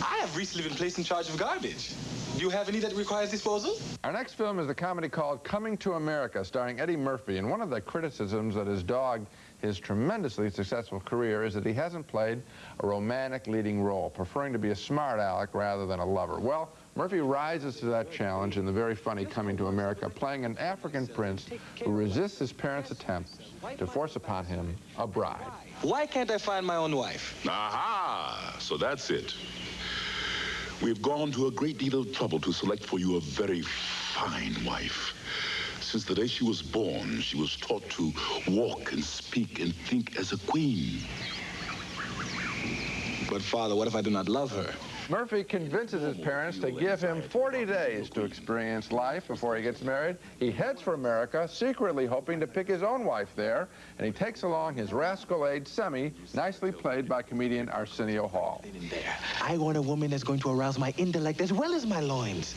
I have recently been placed in charge of garbage. Do you have any that requires disposal? Our next film is a comedy called Coming to America, starring Eddie Murphy. And one of the criticisms that has dogged his tremendously successful career is that he hasn't played a romantic leading role, preferring to be a smart aleck rather than a lover. Well, Murphy rises to that challenge in the very funny Coming to America, playing an African prince who resists his parents' attempts to force upon him a bride. Why can't I find my own wife? Aha! So that's it. We've gone to a great deal of trouble to select for you a very fine wife. Since the day she was born, she was taught to walk and speak and think as a queen. But, Father, what if I do not love her? Murphy convinces his parents to give him 40 days to experience life before he gets married. He heads for America, secretly hoping to pick his own wife there, and he takes along his rascal-aide Semi, nicely played by comedian Arsenio Hall. I want a woman that's going to arouse my intellect as well as my loins.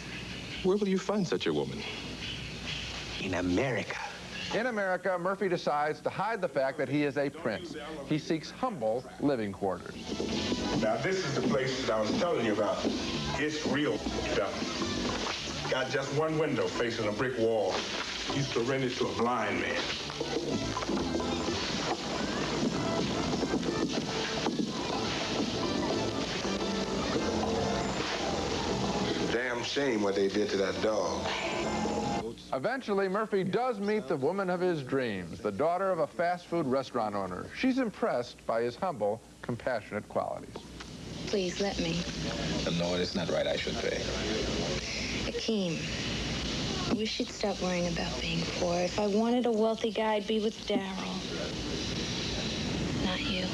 Where will you find such a woman? In America. In America, Murphy decides to hide the fact that he is a prince. He seeks humble living quarters. Now, this is the place that I was telling you about. It's real stuff. Got just one window facing a brick wall. Used to rent it to a blind man. Damn shame what they did to that dog. Eventually, Murphy does meet the woman of his dreams, the daughter of a fast food restaurant owner. She's impressed by his humble, compassionate qualities. Please, let me. No, it's not right. I should pay. Akeem, we should stop worrying about being poor. If I wanted a wealthy guy, I'd be with Daryl. Not you.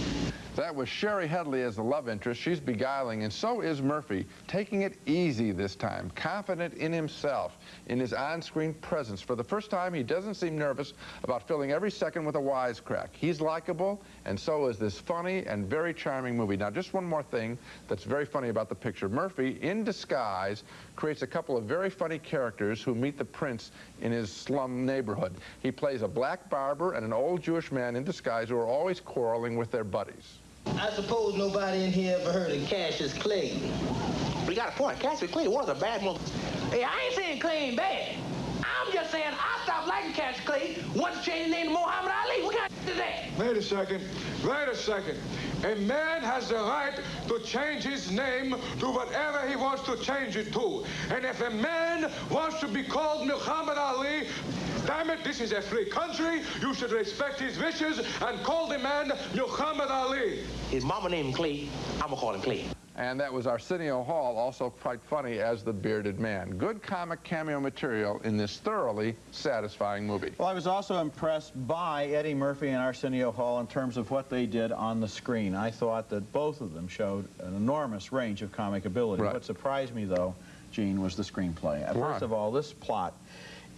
That was Sherry Headley as the love interest. She's beguiling, and so is Murphy, taking it easy this time, confident in himself, in his on-screen presence. For the first time, he doesn't seem nervous about filling every second with a wisecrack. He's likable, and so is this funny and very charming movie. Now, just one more thing that's very funny about the picture. Murphy, in disguise, creates a couple of very funny characters who meet the prince in his slum neighborhood. He plays a black barber and an old Jewish man in disguise who are always quarreling with their buddies. I suppose nobody in here ever heard of Cassius Clay. We got a point. Cassius Clay was a bad one. Hey, I ain't saying Clay ain't bad. I'm just saying I stopped liking Cassius Clay once he changed his name to Muhammad Ali. What kind of is that? Wait a second. Wait a second. A man has the right to change his name to whatever he wants to change it to. And if a man wants to be called Muhammad Ali, damn it, this is a free country. You should respect his wishes and call the man Muhammad Ali. His mama named him Clay. I'm gonna call him Clay. And that was Arsenio Hall, also quite funny as the bearded man. Good comic cameo material in this thoroughly satisfying movie. Well, I was also impressed by Eddie Murphy and Arsenio Hall in terms of what they did on the screen. I thought that both of them showed an enormous range of comic ability. Right. What surprised me, though, Gene, was the screenplay. Why? First of all, this plot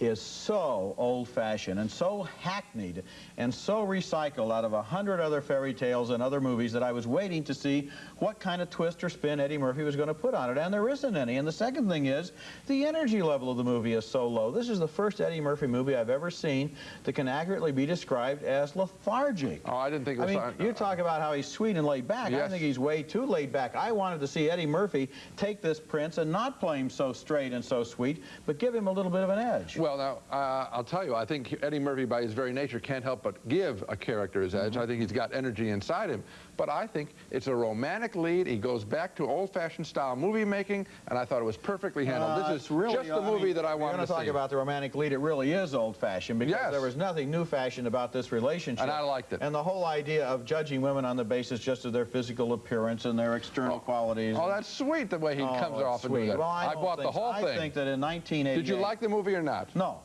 is so old-fashioned and so hackneyed and so recycled out of 100 other fairy tales and other movies that I was waiting to see what kind of twist or spin Eddie Murphy was going to put on it, and there isn't any. And the second thing is, the energy level of the movie is so low. This is the first Eddie Murphy movie I've ever seen that can accurately be described as lethargic. Oh, I didn't think it was... I mean, you talk about how he's sweet and laid back. Yes. I think he's way too laid back. I wanted to see Eddie Murphy take this prince and not play him so straight and so sweet, but give him a little bit of an edge. Well, now, I'll tell you, I think Eddie Murphy, by his very nature, can't help but give a character his edge. I think he's got energy inside him. But I think it's a romantic lead. He goes back to old-fashioned style movie making, and I thought it was perfectly handled. This is really, just the movie that I wanted to see. We're going to talk about the romantic lead. It really is old-fashioned because there was nothing new-fashioned about this relationship. And I liked it. And the whole idea of judging women on the basis just of their physical appearance and their external qualities. Oh, that's sweet the way he comes off and do that. Well, I bought the whole thing. I think that in 1988... Did you like the movie or not? No.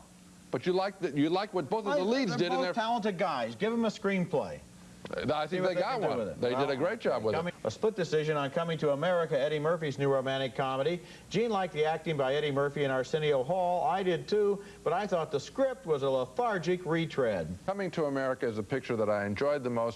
But you like what both of the leads did in their... They're both talented guys. Give them a screenplay. I think they got one. They did a great job with it. A split decision on Coming to America, Eddie Murphy's new romantic comedy. Gene liked the acting by Eddie Murphy and Arsenio Hall. I did too, but I thought the script was a lethargic retread. Coming to America is a picture that I enjoyed the most